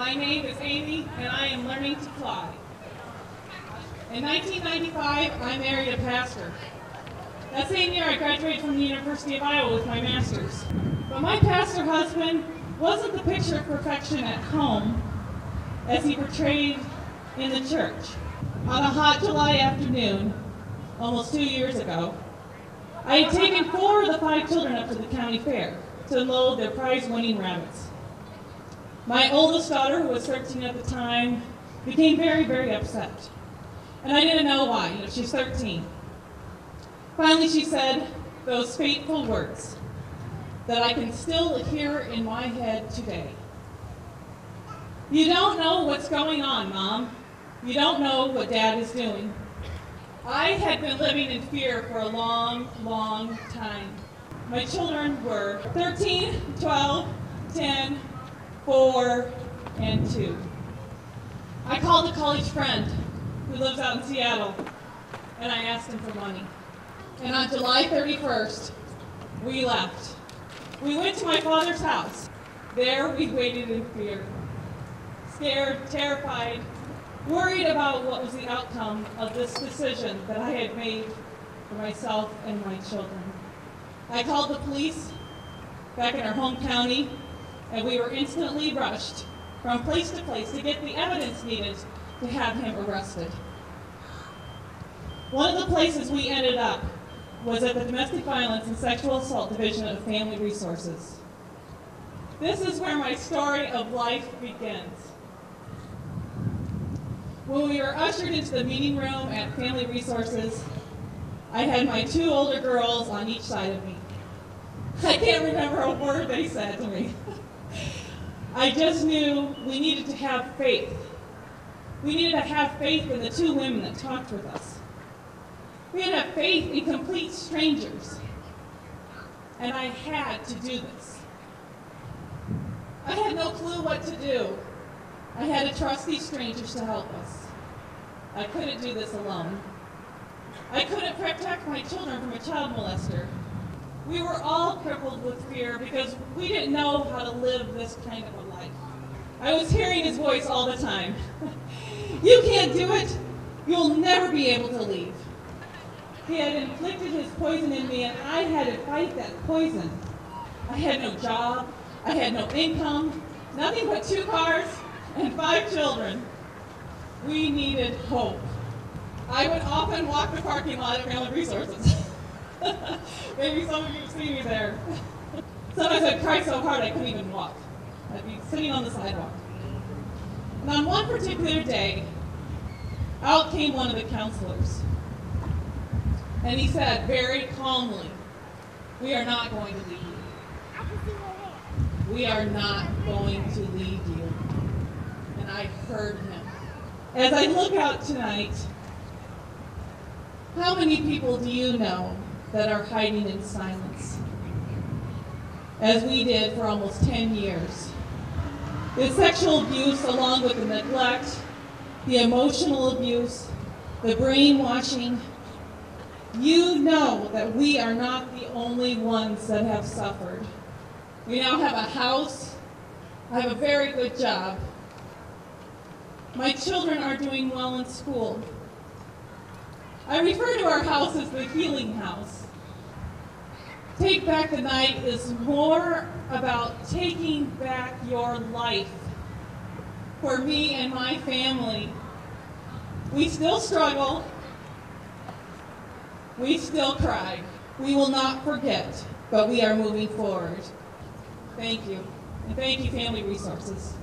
My name is Amy, and I am learning to fly. In 1995, I married a pastor. That same year, I graduated from the University of Iowa with my master's. But my pastor husband wasn't the picture of perfection at home as he portrayed in the church. On a hot July afternoon, almost 2 years ago, I had taken 4 of the 5 children up to the county fair to load their prize-winning rabbits. My oldest daughter, who was 13 at the time, became very, very upset. And I didn't know why. She's 13. Finally, she said those fateful words that I can still hear in my head today. "You don't know what's going on, Mom. You don't know what Dad is doing." I had been living in fear for a long, long time. My children were 13, 12, 10, 4, and 2. I called a college friend who lives out in Seattle, and I asked him for money. And on July 31st, we left. We went to my father's house. There we waited in fear, scared, terrified, worried about what was the outcome of this decision that I had made for myself and my children. I called the police back in our home county, and we were instantly rushed from place to place to get the evidence needed to have him arrested. One of the places we ended up was at the Domestic Violence and Sexual Assault Division of Family Resources. This is where my story of life begins. When we were ushered into the meeting room at Family Resources, I had my 2 older girls on each side of me. I can't remember a word they said to me. I just knew we needed to have faith. We needed to have faith in the 2 women that talked with us. We had to have faith in complete strangers. And I had to do this. I had no clue what to do. I had to trust these strangers to help us. I couldn't do this alone. I couldn't protect my children from a child molester. We were all crippled with fear because we didn't know how to live this kind of a life. I was hearing his voice all the time. "You can't do it. You'll never be able to leave." He had inflicted his poison in me, and I had to fight that poison. I had no job. I had no income, nothing but 2 cars and 5 children. We needed hope. I would often walk the parking lot at Family Resources. Maybe some of you have seen me there. Sometimes I'd cry so hard I couldn't even walk. I'd be sitting on the sidewalk. And on one particular day, out came one of the counselors. And he said very calmly, "We are not going to leave you. We are not going to leave you." And I heard him. As I look out tonight, how many people do you know that are hiding in silence? As we did for almost 10 years. The sexual abuse, along with the neglect, the emotional abuse, the brainwashing, you know that we are not the only ones that have suffered. We now have a house. I have a very good job. My children are doing well in school. I refer to our house as the healing house. Take Back the Night is more about taking back your life. For me and my family, we still struggle. We still cry. We will not forget, but we are moving forward. Thank you. And thank you, Family Resources.